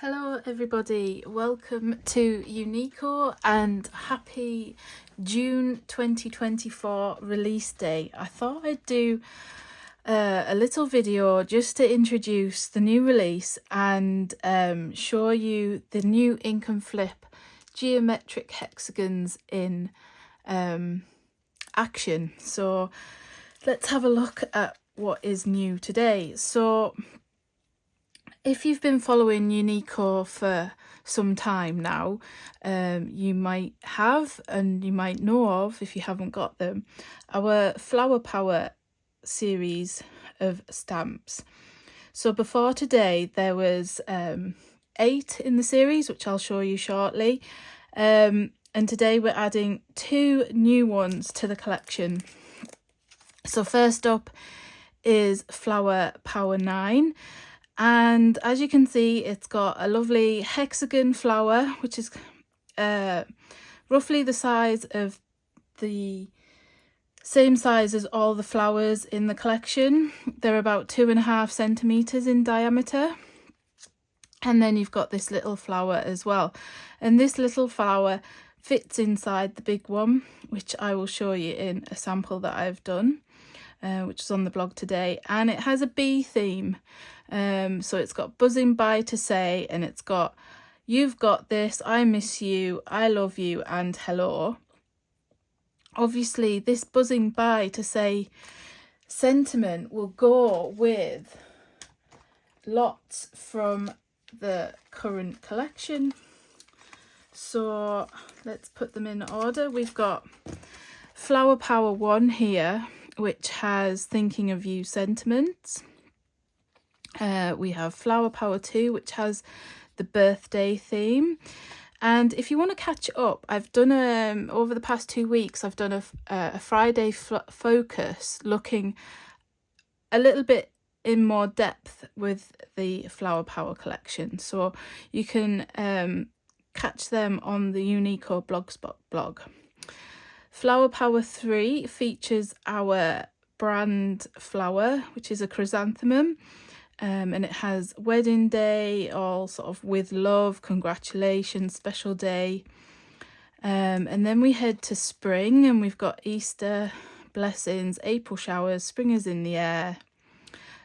Hello everybody, welcome to Uniko and happy June 2024 release day. I thought I'd do a little video just to introduce the new release and show you the new Ink Flip Geometric Hexagons in action. So let's have a look at what is new today. So if you've been following Uniko for some time now, you might have, and you might know of, if you haven't got them, our Flower Power series of stamps. So before today, there was 8 in the series, which I'll show you shortly. And today we're adding 2 new ones to the collection. So first up is Flower Power 9. And as you can see, it's got a lovely hexagon flower, which is roughly the size of the same size as all the flowers in the collection. They're about 2.5 centimeters in diameter. And then you've got this little flower as well. And this little flower fits inside the big one, which I will show you in a sample that I've done. Which is on the blog today, and it has a bee theme. So it's got buzzing by to say, and it's got "You've got this," "I miss you," "I love you," and "hello." Obviously, this buzzing by to say sentiment will go with lots from the current collection. So let's put them in order. We've got Flower Power 1 here, which has thinking of you sentiments. We have Flower Power 2, which has the birthday theme. And if you want to catch up, I've done over the past 2 weeks, I've done a Friday focus looking a little bit in more depth with the Flower Power collection. So you can catch them on the Uniko Blogspot blog. Flower Power 3 features our brand flower, which is a chrysanthemum, and it has wedding day, all sort of with love, congratulations, special day. And then we head to spring, and we've got Easter, blessings, April showers, spring is in the air.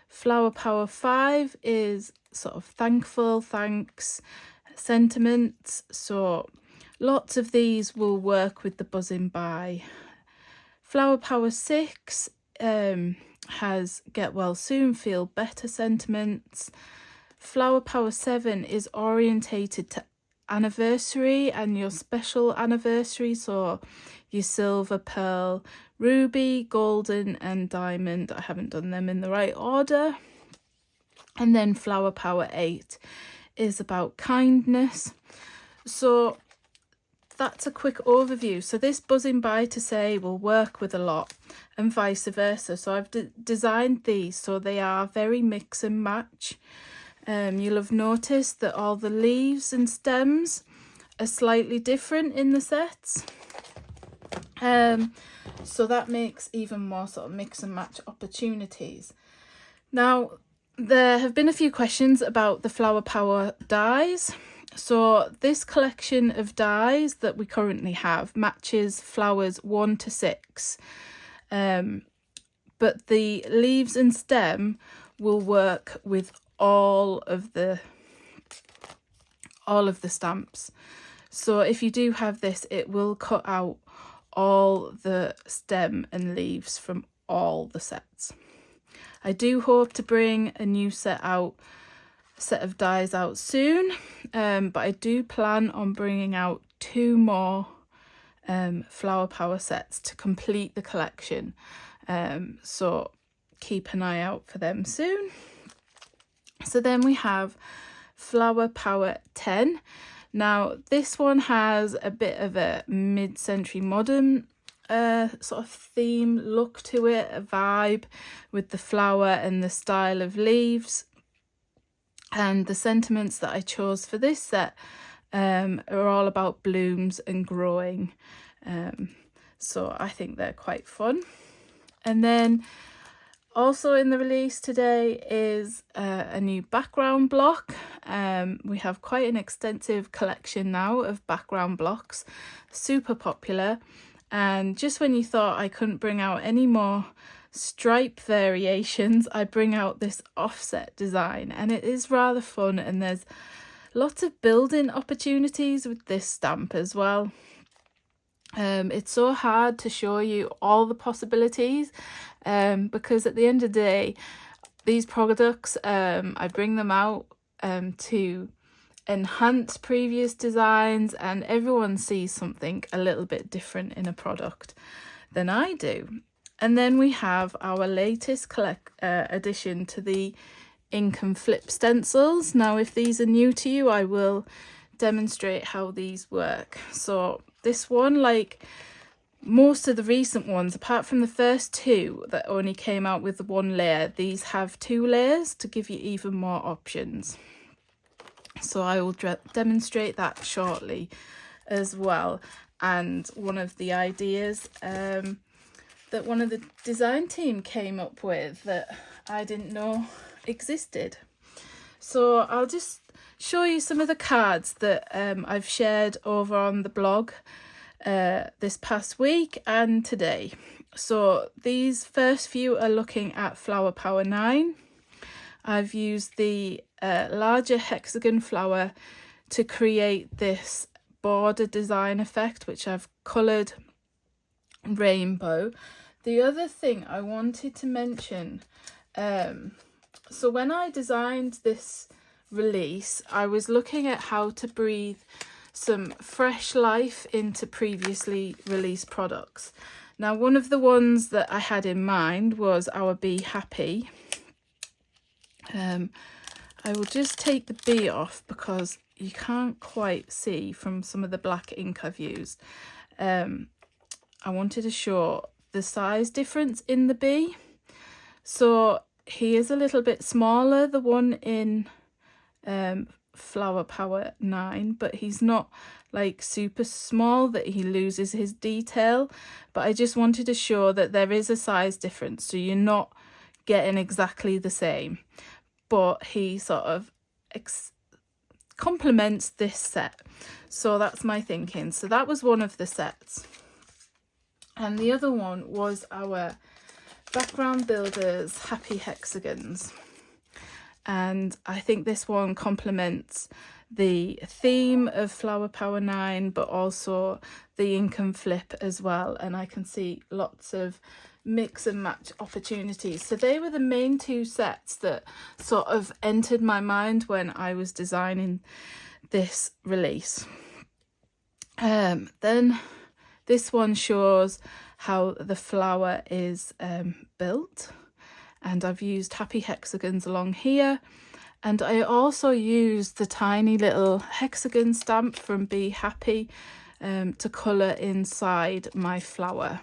Flower Power 5 is sort of thankful, thanks, sentiments. So lots of these will work with the buzzing by. Flower Power 6 has get well soon, feel better sentiments. Flower Power 7 is orientated to anniversary and your special anniversary, so your silver, pearl, ruby, golden and diamond. I haven't done them in the right order. And then Flower Power 8 is about kindness. So that's a quick overview. So this buzzing by to say will work with a lot, and vice versa. So I've designed these so they are very mix and match. You'll have noticed that all the leaves and stems are slightly different in the sets. So that makes even more sort of mix and match opportunities. Now, there have been a few questions about the Flower Power dies. So this collection of dies that we currently have matches flowers 1 to 6. But the leaves and stem will work with all of the stamps. So if you do have this, it will cut out all the stem and leaves from all the sets. I do hope to bring a new set of dies out soon, but I do plan on bringing out 2 more Flower Power sets to complete the collection, so keep an eye out for them soon. So then we have Flower Power 10. Now this one has a bit of a mid-century modern sort of theme look to it, a vibe with the flower and the style of leaves. And the sentiments that I chose for this set are all about blooms and growing. So I think they're quite fun. And then Also in the release today is a new background block. We have quite an extensive collection now of background blocks, super popular. And just when you thought I couldn't bring out any more stripe variations, I bring out this offset design, and it is rather fun, and there's lots of building opportunities with this stamp as well. It's so hard to show you all the possibilities because at the end of the day, these products, I bring them out to enhance previous designs, and everyone sees something a little bit different in a product than I do. And then we have our latest addition to the Ink and Flip Stencils. Now, if these are new to you, I will demonstrate how these work. So this one, like most of the recent ones, apart from the first two that only came out with one layer, these have 2 layers to give you even more options. So I will demonstrate that shortly as well. And one of the ideas that one of the design team came up with that I didn't know existed. So I'll just show you some of the cards that I've shared over on the blog this past week and today. So these first few are looking at Flower Power 9. I've used the larger hexagon flower to create this border design effect, which I've coloured rainbow. The other thing I wanted to mention, so when I designed this release, I was looking at how to breathe some fresh life into previously released products. Now, one of the ones that I had in mind was our Be Happy. I will just take the B off because you can't quite see from some of the black ink I've used. I wanted to show the size difference in the B. So he is a little bit smaller, the one in Flower Power 9, but he's not like super small that he loses his detail. But I just wanted to show that there is a size difference, so you're not getting exactly the same. But he sort of complements this set. So that's my thinking. So that was one of the sets. And the other one was our Background Builders Happy Hexagons. And I think this one complements the theme of Flower Power 9, but also the Ink and Flip as well. And I can see lots of mix and match opportunities. So they were the main 2 sets that sort of entered my mind when I was designing this release. Then this one shows how the flower is built, and I've used happy hexagons along here, and I also used the tiny little hexagon stamp from Be Happy to colour inside my flower.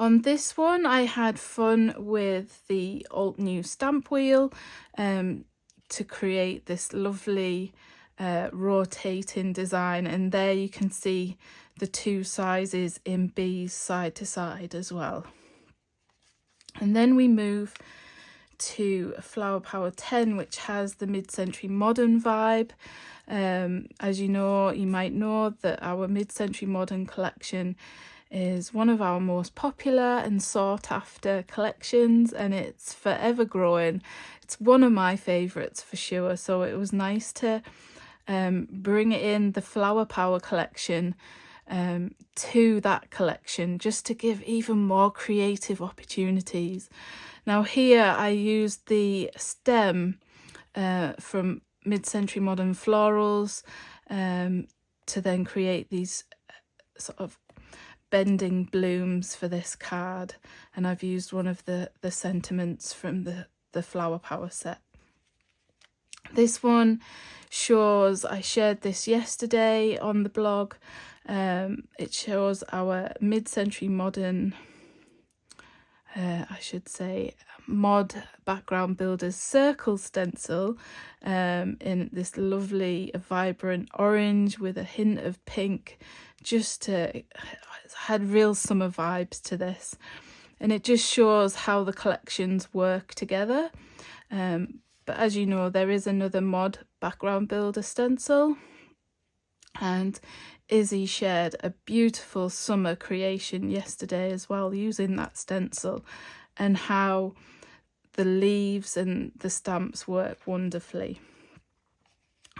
On this one, I had fun with the Alt New stamp wheel to create this lovely rotating design, and there you can see the 2 sizes in B's side to side as well. And then we move to Flower Power 10, which has the mid-century modern vibe. As you know, you might know that our mid-century modern collection is one of our most popular and sought after collections, and it's forever growing. It's one of my favourites for sure, so it was nice to bring in the Flower Power collection to that collection, just to give even more creative opportunities. Now here I used the stem from mid-century modern florals to then create these sort of bending blooms for this card, and I've used one of the sentiments from the Flower Power set. This one shows, I shared this yesterday on the blog, it shows our mid-century modern, I should say, mod Background Builders circle stencil in this lovely vibrant orange with a hint of pink, just to, it had real summer vibes to this. and it just shows how the collections work together. But as you know, there is another mod, Background Builder Stencil, and Izzy shared a beautiful summer creation yesterday as well using that stencil, and how the leaves and the stamps work wonderfully.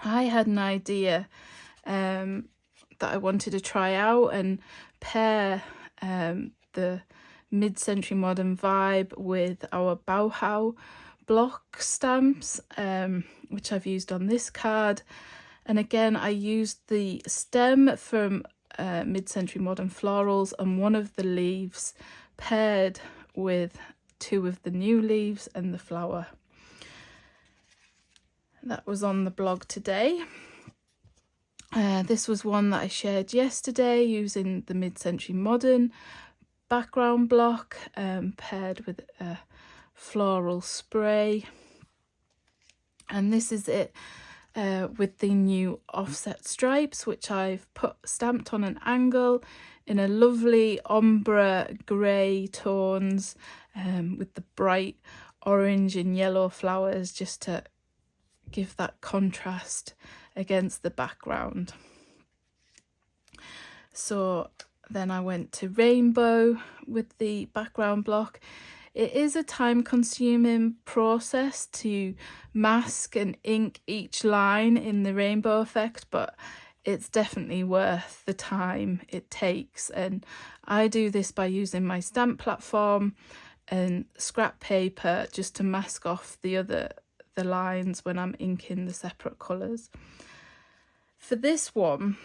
I had an idea that I wanted to try out and pair the mid-century modern vibe with our Bauhaus block stamps, which I've used on this card. And again, I used the stem from mid-century modern florals and one of the leaves paired with two of the new leaves and the flower. That was on the blog today. This was one that I shared yesterday using the mid-century modern background block paired with a floral spray. And this is it with the new offset stripes, which I've stamped on an angle in a lovely ombre grey tones with the bright orange and yellow flowers, just to give that contrast against the background. So then I went to rainbow with the background block. It is a time-consuming process to mask and ink each line in the rainbow effect, but it's definitely worth the time it takes. And I do this by using my stamp platform and scrap paper just to mask off the lines when I'm inking the separate colours. For this one,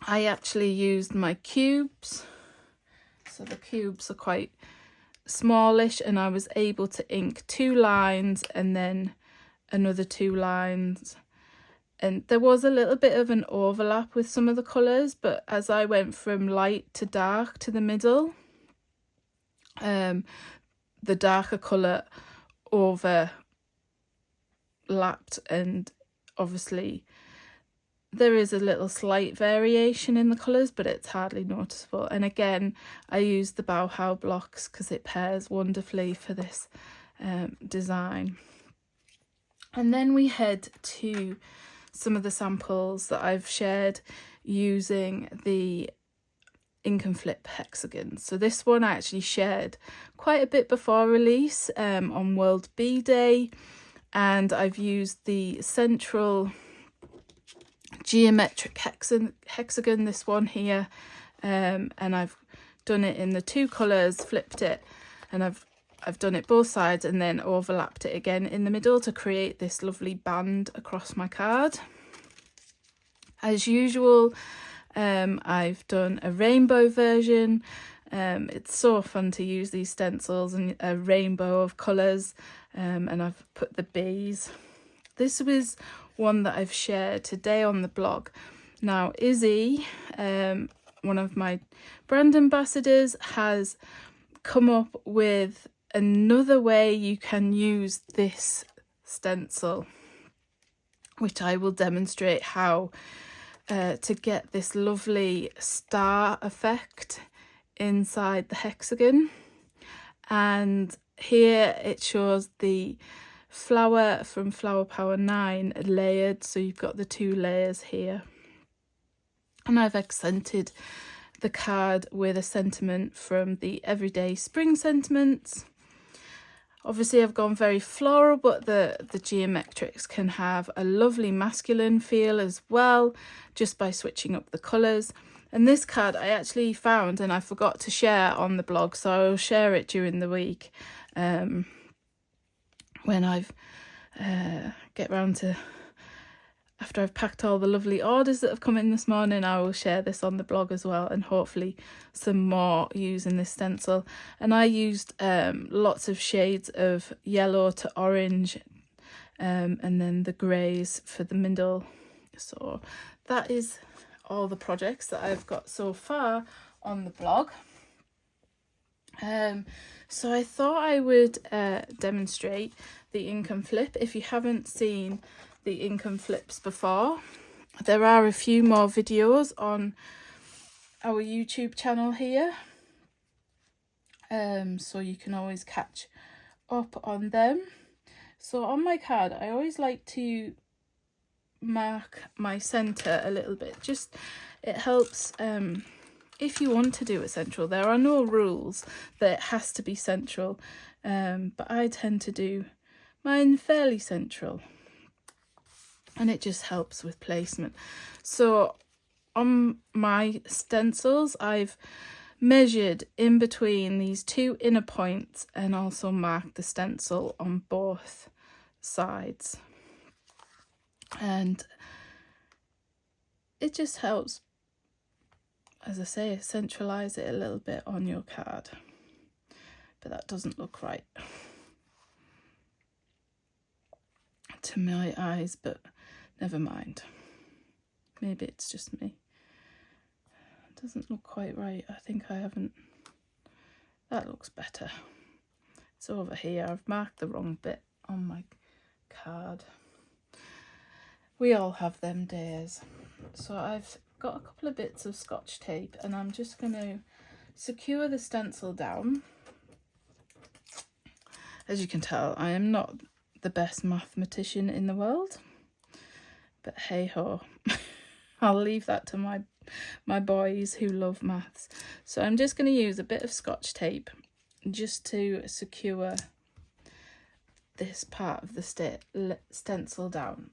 I actually used my cubes. So the cubes are quite smallish, and I was able to ink 2 lines and then another 2 lines. And there was a little bit of an overlap with some of the colours, but as I went from light to dark to the middle, the darker colour overlapped, and obviously there is a little slight variation in the colours, but it's hardly noticeable. And again, I used the Bauhaus blocks because it pairs wonderfully for this design. And then we head to some of the samples that I've shared using the Ink and Flip Hexagon. So this one I actually shared quite a bit before release on World Bee Day, and I've used the central geometric hexagon, this one here, and I've done it in the 2 colours, flipped it, and I've done it both sides and then overlapped it again in the middle to create this lovely band across my card. As usual, I've done a rainbow version. It's so fun to use these stencils and a rainbow of colours, and I've put the bees. This was one that I've shared today on the blog. Now, Izzy, one of my brand ambassadors, has come up with another way you can use this stencil, which I will demonstrate how to get this lovely star effect inside the hexagon. And here it shows the flower from Flower Power 9 layered, so you've got the 2 layers here, and I've accented the card with a sentiment from the Everyday Spring Sentiments. Obviously I've gone very floral, but the geometrics can have a lovely masculine feel as well, just by switching up the colours. And this card I actually found and I forgot to share on the blog, so I'll share it during the week when I've get round to, after I've packed all the lovely orders that have come in this morning, I will share this on the blog as well, and hopefully some more using this stencil. And I used lots of shades of yellow to orange, and then the greys for the middle. So that is all the projects that I've got so far on the blog. So I thought I would demonstrate the Ink and Flip. If you haven't seen the Ink and Flips before, there are a few more videos on our YouTube channel here. so you can always catch up on them. So on my card, I always like to mark my center a little bit. Just, it helps if you want to do it central. There are no rules that it has to be central, but I tend to do mine fairly central, and it just helps with placement. So on my stencils, I've measured in between these two inner points and also marked the stencil on both sides, and it just helps, as I say, centralize it a little bit on your card. But that doesn't look right to my eyes, but never mind, maybe it's just me. It doesn't look quite right. I think I haven't, that looks better. It's over here. I've marked the wrong bit on my card. We all have them days. So I've got a couple of bits of Scotch tape, and I'm just going to secure the stencil down. As you can tell, I am not the best mathematician in the world, but hey ho, I'll leave that to my boys who love maths. So I'm just going to use a bit of Scotch tape just to secure this part of the stencil down.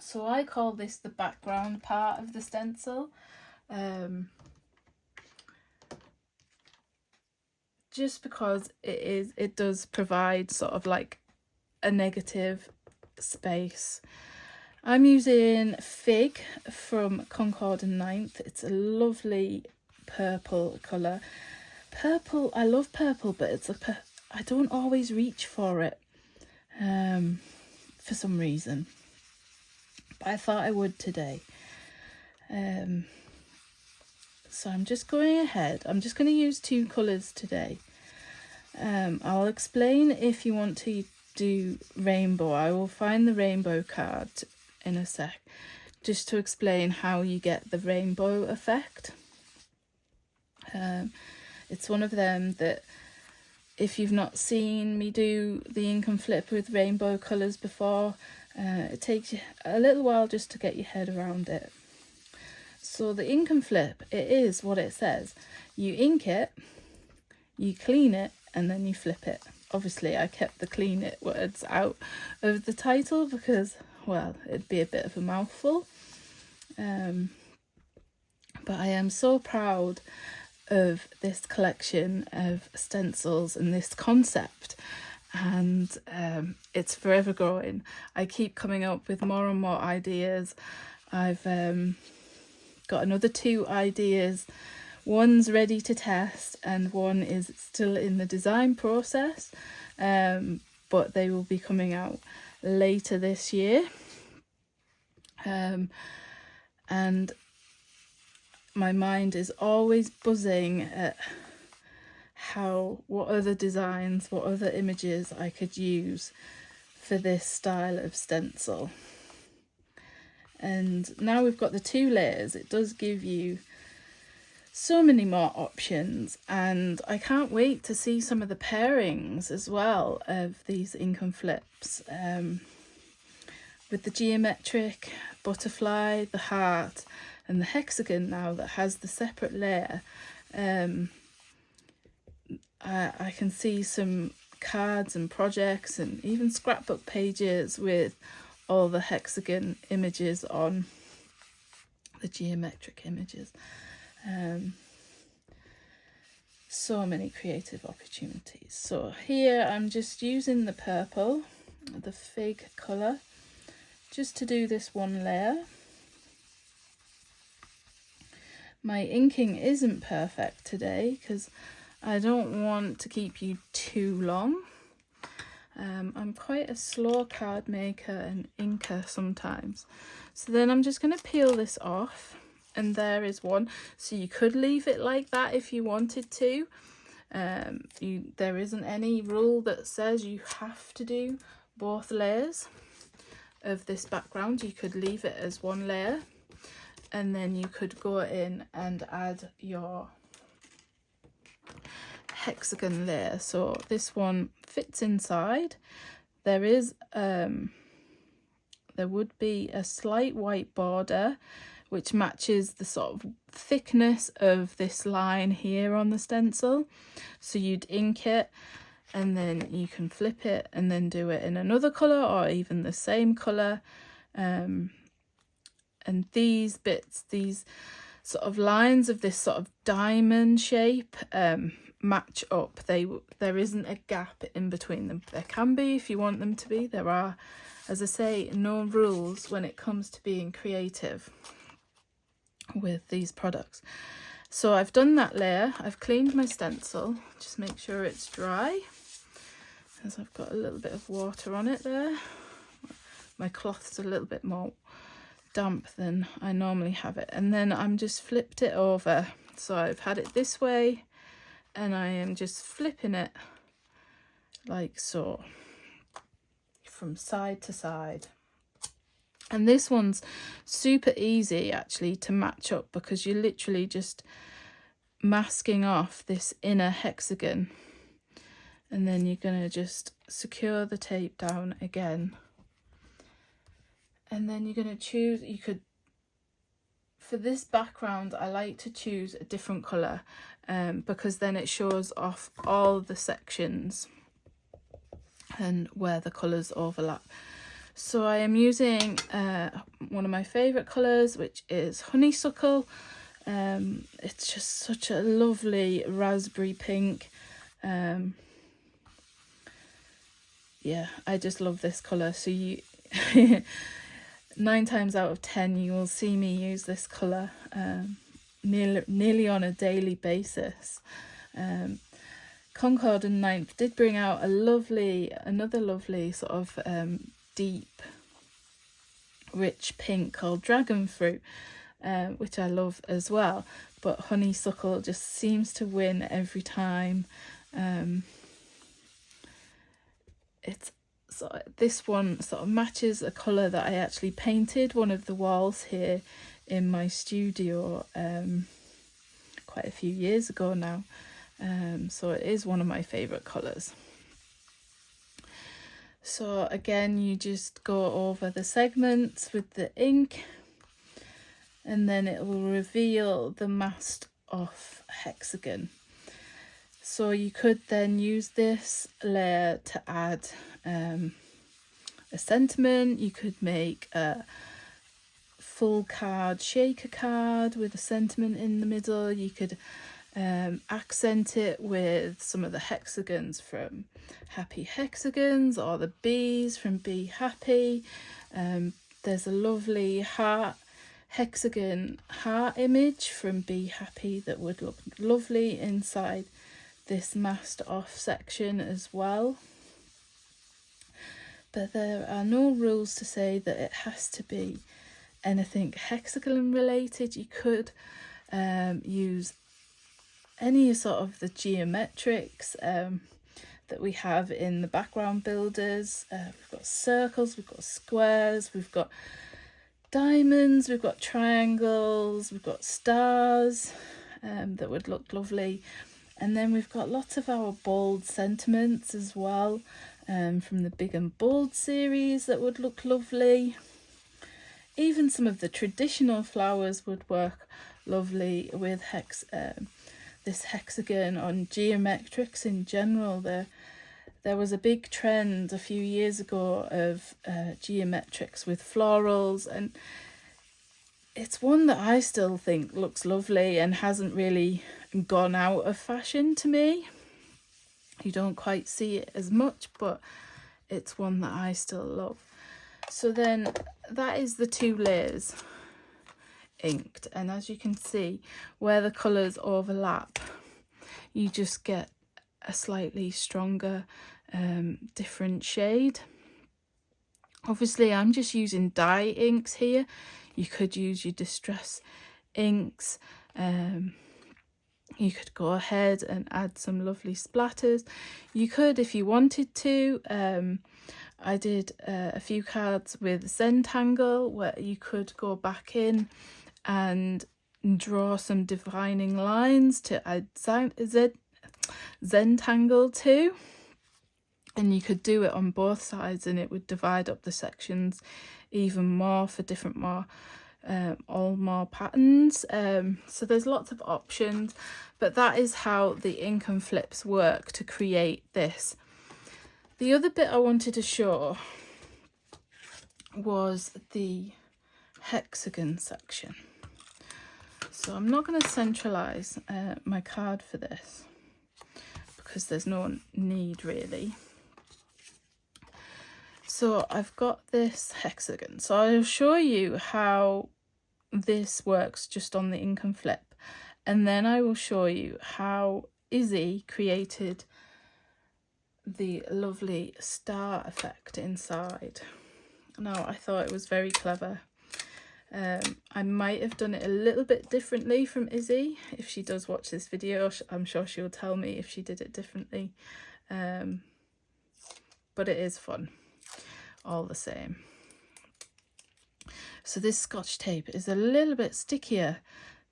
So I call this the background part of the stencil, just because it does provide sort of like a negative space. I'm using Fig from Concord and Ninth. It's a lovely purple colour. Purple, I love purple, but it's I don't always reach for it for some reason. But I thought I would today. So I'm just going ahead. I'm just going to use two colours today. I'll explain if you want to do rainbow. I will find the rainbow card in a sec, just to explain how you get the rainbow effect. It's one of them that, if you've not seen me do the ink and flip with rainbow colours before, it takes you a little while just to get your head around it. So the ink and flip, it is what it says. You ink it, you clean it, and then you flip it. Obviously I kept the clean it words out of the title because, well, it'd be a bit of a mouthful. But I am so proud of this collection of stencils and this concept, and it's forever growing. I keep coming up with more and more ideas. I've got another 2 ideas. One's ready to test and one is still in the design process, but they will be coming out later this year. And my mind is always buzzing at what other designs, what other images I could use for this style of stencil. And now we've got the 2 layers, it does give you so many more options, and I can't wait to see some of the pairings as well of these ink and flips, with the geometric butterfly, the heart, and the hexagon now that has the separate layer. I can see some cards and projects and even scrapbook pages with all the hexagon images on, the geometric images. So many creative opportunities. So here I'm just using the purple, the Fig colour, just to do this one layer. My inking isn't perfect today because I don't want to keep you too long. I'm quite a slow card maker and inker sometimes. So then I'm just going to peel this off, and there is one. So you could leave it like that if you wanted to. There isn't any rule that says you have to do both layers of this background. You could leave it as one layer, and then you could go in and add your hexagon layer. So this one fits inside. There is there would be a slight white border which matches the sort of thickness of this line here on the stencil. So you'd ink it and then you can flip it and then do it in another colour or even the same colour. And these bits, these sort of lines of this sort of diamond shape match up. There isn't a gap in between them. There can be if you want them to be. There are, as I say, no rules when it comes to being creative with these products. So I've done that layer. I've cleaned my stencil. Just make sure it's dry, as I've got a little bit of water on it there. My cloth's a little bit more damp than I normally have it. And then I'm just flipped it over. So I've had it this way and I am just flipping it like so from side to side. And this one's super easy actually to match up because you're literally just masking off this inner hexagon, and then you're going to just secure the tape down again. And then you're going to choose, you could, for this background, I like to choose a different colour because then it shows off all the sections and where the colours overlap. So I am using one of my favourite colours, which is honeysuckle. It's just such a lovely raspberry pink. Yeah, I just love this colour. So you 9 times out of 10 you will see me use this colour nearly on a daily basis. Concord and Ninth did bring out another lovely sort of deep rich pink called dragon fruit, which I love as well, but honeysuckle just seems to win every time. This one sort of matches a colour that I actually painted one of the walls here in my studio quite a few years ago now. So it is one of my favourite colours. So again, you just go over the segments with the ink and then it will reveal the masked off hexagon. So you could then use this layer to add a sentiment. You could make a full card shaker card with a sentiment in the middle. You could accent it with some of the hexagons from Happy Hexagons or the bees from Be Happy. There's a lovely hexagon heart image from Be Happy that would look lovely inside this masked off section as well. But there are no rules to say that it has to be anything hexagon related. You could use any sort of the geometrics that we have in the background builders. We've got circles, we've got squares, we've got diamonds, we've got triangles, we've got stars that would look lovely. And then we've got lots of our bold sentiments as well from the Big and Bold series that would look lovely. Even some of the traditional flowers would work lovely with this hexagon on geometrics in general. There was a big trend a few years ago of geometrics with florals, and it's one that I still think looks lovely and hasn't really gone out of fashion to me. You don't quite see it as much, but it's one that I still love. So then that is the 2 layers inked, and as you can see where the colours overlap, you just get a slightly stronger different shade. Obviously I'm just using dye inks here. You could use your distress inks. You could go ahead and add some lovely splatters. You could, if you wanted to. I did a few cards with Zentangle where you could go back in and draw some defining lines to add Zentangle too, and you could do it on both sides and it would divide up the sections even more for different more patterns. So there's lots of options, but that is how the ink and flips work to create this. The other bit I wanted to show was the hexagon section. So I'm not going to centralize my card for this because there's no need really. So I've got this hexagon. So I'll show you how this works just on the ink and flip, and then I will show you how Izzy created the lovely star effect inside. Now, I thought it was very clever. I might have done it a little bit differently from Izzy. If she does watch this video, I'm sure she'll tell me if she did it differently. But it is fun all the same. So this Scotch tape is a little bit stickier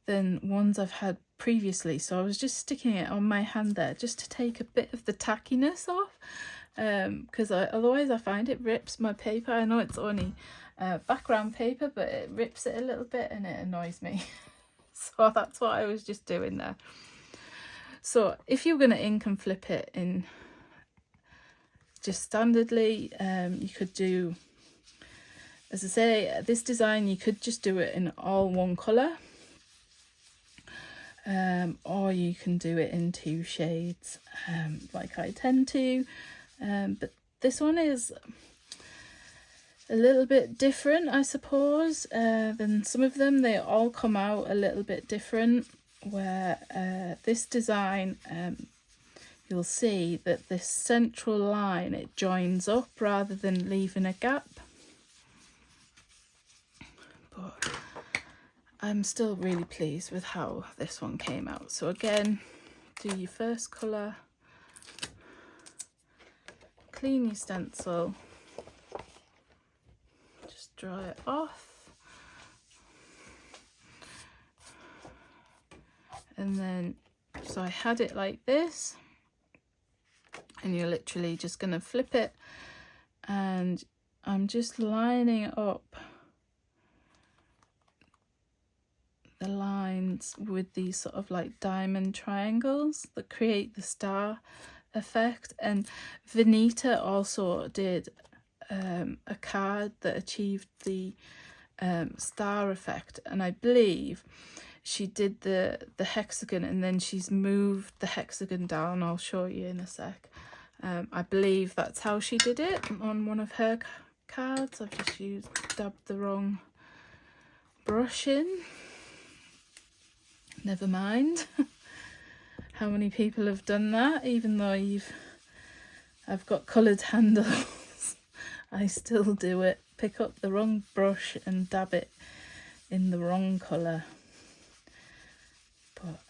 than ones I've had previously, so I was just sticking it on my hand there just to take a bit of the tackiness off, because otherwise I find it rips my paper. I know it's only background paper, but it rips it a little bit and it annoys me. So that's what I was just doing there. So if you're going to ink and flip it in just standardly, you could do, as I say, this design you could just do it in all one colour, or you can do it in 2 shades, like I tend to, but this one is a little bit different, I suppose, than some of them. They all come out a little bit different, where this design, you'll see that this central line, it joins up rather than leaving a gap. But I'm still really pleased with how this one came out. So again, do your first colour, clean your stencil, just dry it off, and then, so I had it like this, and you're literally just going to flip it, and I'm just lining up the lines with these sort of like diamond triangles that create the star effect. And Venita also did a card that achieved the star effect, and I believe she did the hexagon and then she's moved the hexagon down. I'll show you in a sec. I believe that's how she did it on one of her cards. I've just dabbed the wrong brush in. Never mind. How many people have done that? Even though I've got coloured handles, I still do it. Pick up the wrong brush and dab it in the wrong colour. But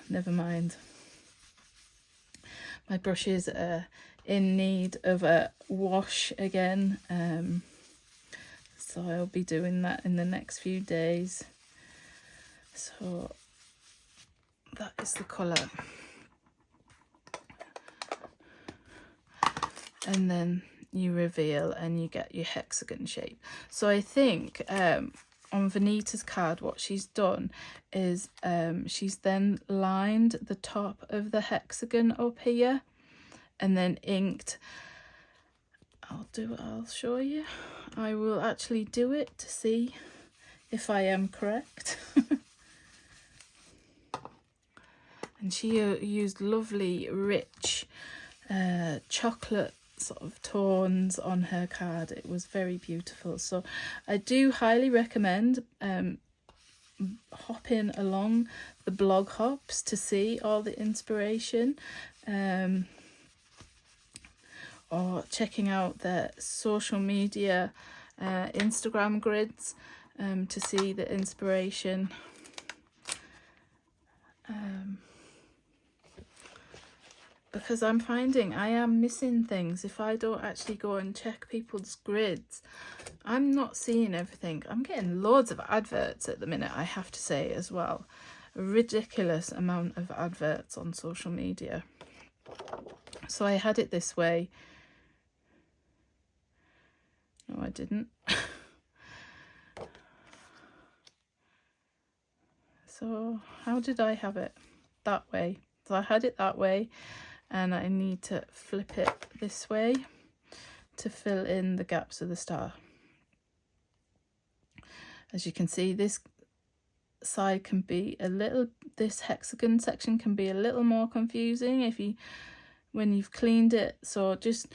never mind. My brushes are in need of a wash again, so I'll be doing that in the next few days. So that is the colour, and then you reveal and you get your hexagon shape. So I think on Venita's card what she's done is she's then lined the top of the hexagon up here and then inked. I'll show you. I will actually do it to see if I am correct. And she used lovely rich chocolate sort of tones on her card. It was very beautiful. So I do highly recommend hopping along the blog hops to see all the inspiration, or checking out their social media Instagram grids to see the inspiration. Because I'm finding I am missing things if I don't actually go and check people's grids. I'm not seeing everything. I'm getting loads of adverts at the minute, I have to say, as well. A ridiculous amount of adverts on social media. So I had it this way. No, I didn't. So how did I have it? That way. So I had it that way, and I need to flip it this way to fill in the gaps of the star. As you can see, this side can be a little, this hexagon section can be a little more confusing when you've cleaned it. So just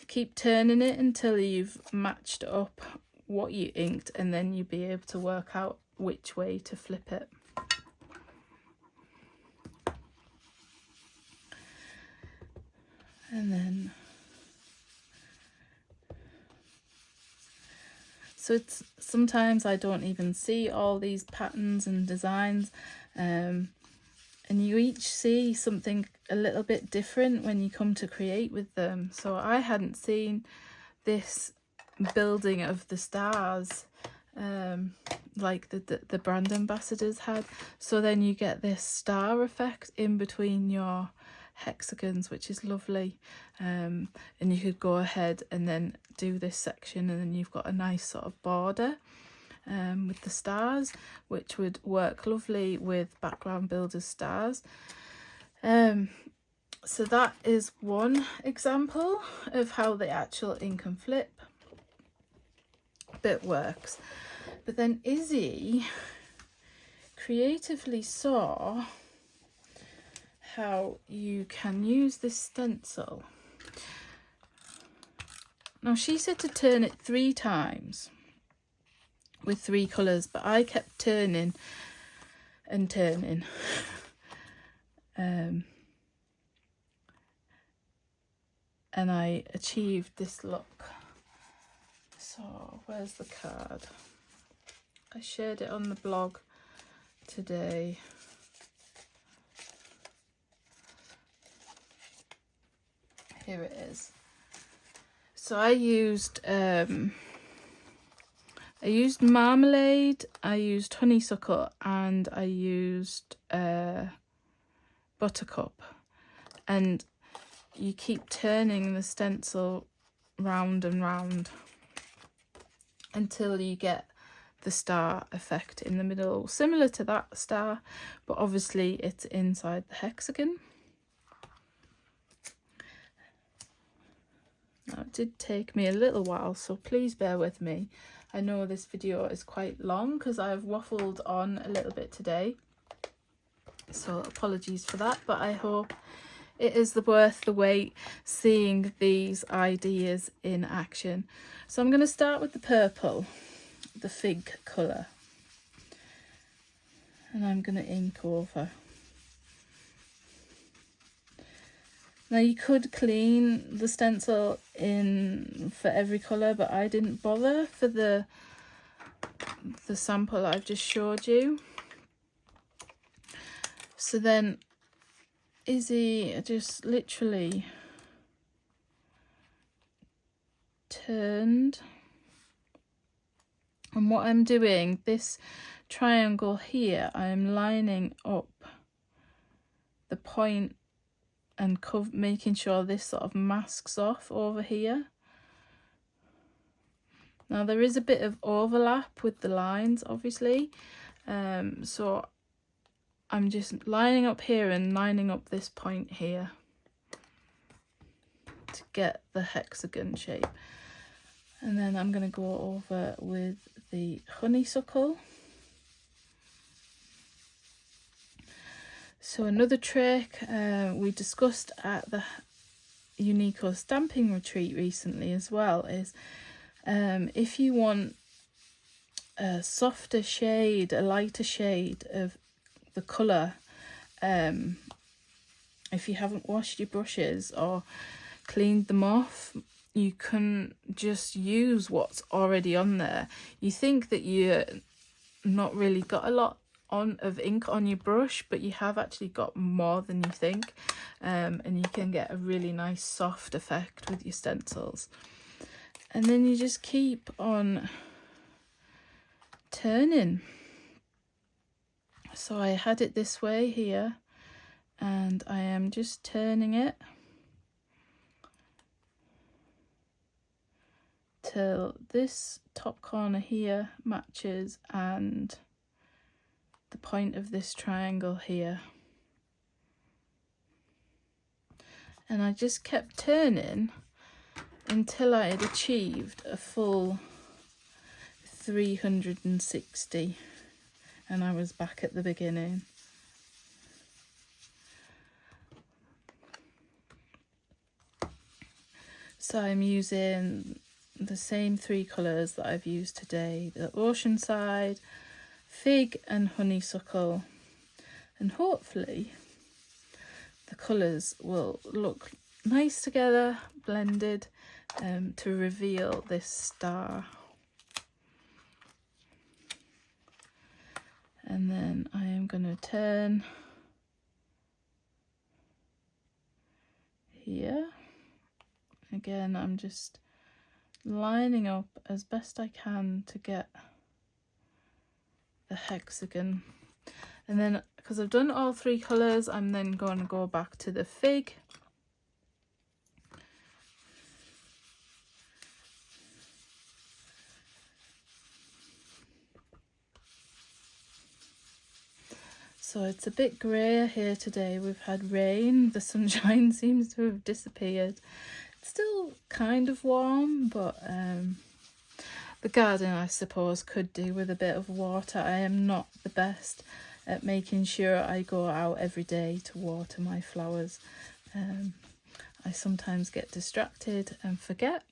keep turning it until you've matched up what you inked, and then you'll be able to work out which way to flip it. And then, so it's sometimes I don't even see all these patterns and designs, and you each see something a little bit different when you come to create with them. So I hadn't seen this building of the stars like the brand ambassadors had. So then you get this star effect in between your hexagons, which is lovely, and you could go ahead and then do this section, and then you've got a nice sort of border with the stars, which would work lovely with background builders stars. So that is one example of how the actual ink and flip bit works. But then Izzy creatively saw how you can use this stencil. Now she said to turn it 3 times with 3 colours, but I kept turning and turning. And I achieved this look. So where's the card? I shared it on the blog today. Here it is. So I used marmalade, I used honeysuckle, and I used buttercup. And you keep turning the stencil round and round until you get the star effect in the middle, similar to that star, but obviously it's inside the hexagon. Now, it did take me a little while, so please bear with me. I know this video is quite long because I've waffled on a little bit today, so apologies for that, but I hope it is worth the wait seeing these ideas in action. So I'm going to start with the purple, the fig colour, and I'm going to ink over. Now you could clean the stencil in for every colour, but I didn't bother for the sample I've just showed you. So then Izzy just literally turned, and what I'm doing, this triangle here, I'm lining up the point and making sure this sort of masks off over here. Now there is a bit of overlap with the lines, obviously, so I'm just lining up here and lining up this point here to get the hexagon shape. And then I'm going to go over with the honeysuckle. So another trick we discussed at the Uniko stamping retreat recently as well is if you want a softer shade, a lighter shade of the colour, if you haven't washed your brushes or cleaned them off, you can just use what's already on there. You think that you're not really got a lot of ink on your brush, but you have actually got more than you think, and you can get a really nice soft effect with your stencils. And then you just keep on turning. So I had it this way here, and I am just turning it till this top corner here matches and the point of this triangle here. And I just kept turning until I had achieved a full 360 and I was back at the beginning. So I'm using the same three colours that I've used today, the Oceanside, Fig and Honeysuckle, and hopefully the colours will look nice together, blended, to reveal this star. And then I am going to turn here. Again, I'm just lining up as best I can to get the hexagon. And then, because I've done all three colours, I'm then going to go back to the Fig. So it's a bit grey here today. We've had rain, the sunshine seems to have disappeared. It's still kind of warm, but the garden, I suppose, could do with a bit of water. I am not the best at making sure I go out every day to water my flowers. I sometimes get distracted and forget.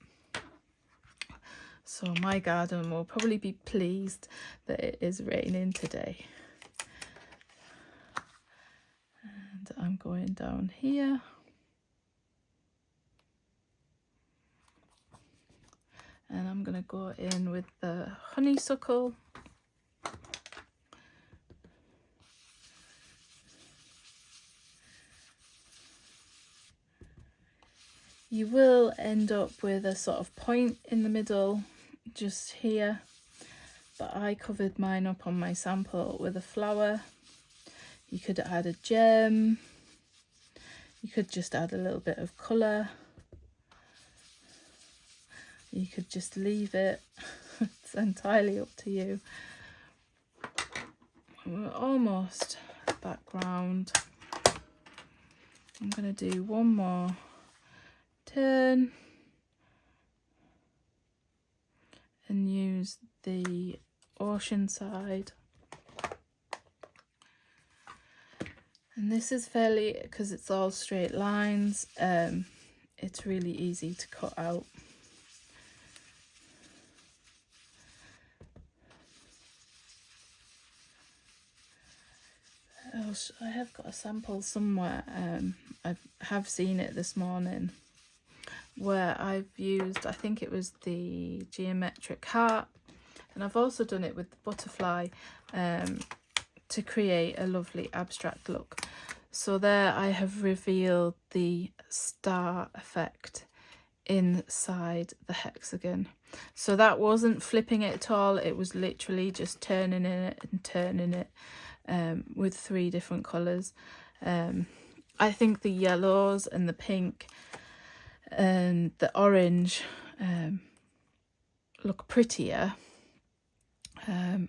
So my garden will probably be pleased that it is raining today. And I'm going down here. And I'm going to go in with the honeysuckle. You will end up with a sort of point in the middle just here, but I covered mine up on my sample with a flower. You could add a gem, you could just add a little bit of colour, you could just leave it. It's entirely up to you. We're almost background. I'm going to do one more turn and use the Oceanside. And this is fairly, because it's all straight lines, it's really easy to cut out. I have got a sample somewhere, I have seen it this morning, where I've used, I think it was the geometric heart, and I've also done it with the butterfly to create a lovely abstract look. So there I have revealed the star effect inside the hexagon. So that wasn't flipping it at all, it was literally just turning it and turning it with three different colours. I think the yellows and the pink and the orange look prettier,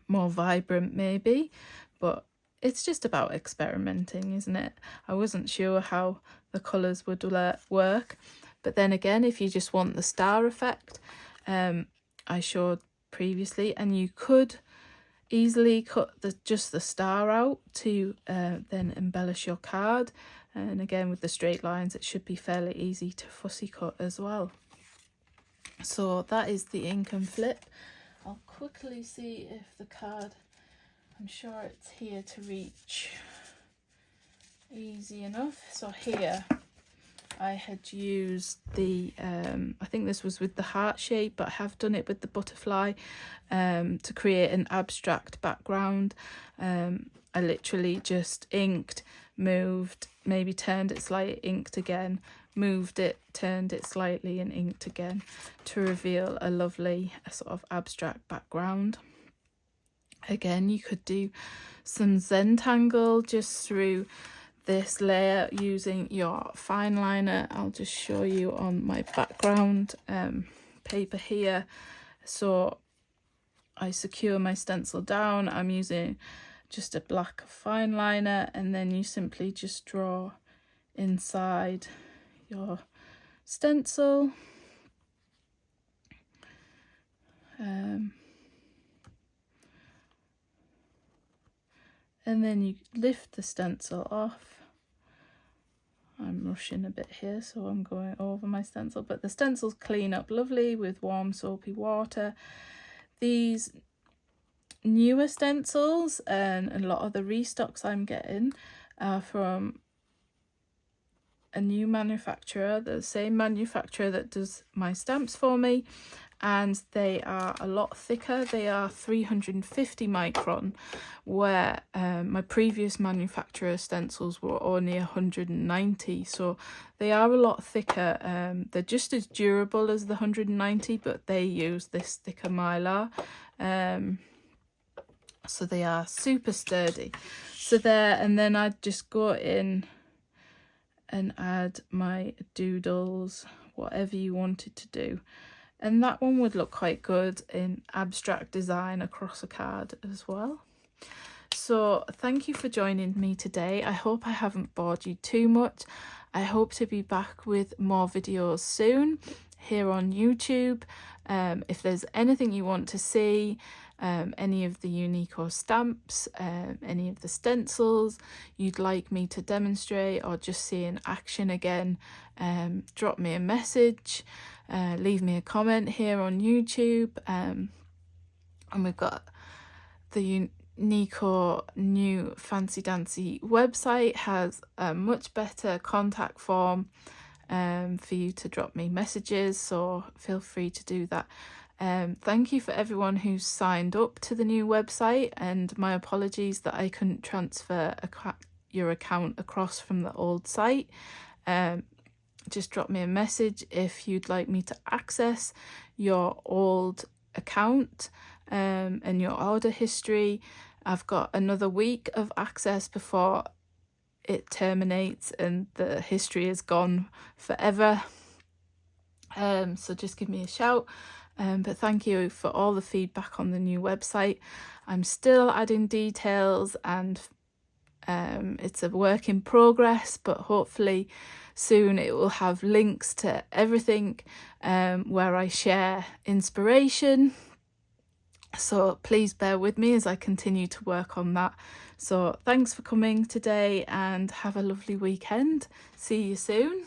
more vibrant maybe, but it's just about experimenting, isn't it? I wasn't sure how the colours would work, but then again, if you just want the star effect, I showed previously, and you could easily cut just the star out to then embellish your card. And again, with the straight lines, it should be fairly easy to fussy cut as well. So that is the Ink and Flip. I'll quickly see if the card, I'm sure it's here to reach easy enough. So here I had used the, I think this was with the heart shape, but I have done it with the butterfly to create an abstract background. I literally just inked, moved, maybe turned it slightly, inked again, moved it, turned it slightly and inked again to reveal a lovely sort of abstract background. Again, you could do some Zentangle just through this layer using your fine liner. I'll just show you on my background paper here. So I secure my stencil down. I'm using just a black fine liner, and then you simply just draw inside your stencil. And then you lift the stencil off. I'm rushing a bit here, so I'm going over my stencil, but the stencils clean up lovely with warm soapy water. These newer stencils and a lot of the restocks I'm getting are from a new manufacturer, the same manufacturer that does my stamps for me, and they are a lot thicker. They are 350 micron, where my previous manufacturer stencils were only 190, so they are a lot thicker. They're just as durable as the 190, but they use this thicker mylar, so they are super sturdy. So there, and then I'd just go in and add my doodles, whatever you wanted to do. And that one would look quite good in abstract design across a card as well. So thank you for joining me today. I hope I haven't bored you too much. I hope to be back with more videos soon here on YouTube. If there's anything you want to see, any of the Uniko stamps, any of the stencils you'd like me to demonstrate or just see in action again, drop me a message, leave me a comment here on YouTube. And we've got the Uniko new fancy dancy website has a much better contact form for you to drop me messages, so feel free to do that. Thank you for everyone who's signed up to the new website, and my apologies that I couldn't transfer your account across from the old site. Just drop me a message if you'd like me to access your old account and your order history. I've got another week of access before it terminates and the history is gone forever. So just give me a shout. But thank you for all the feedback on the new website. I'm still adding details, and it's a work in progress, but hopefully soon it will have links to everything where I share inspiration. So please bear with me as I continue to work on that. So thanks for coming today and have a lovely weekend. See you soon.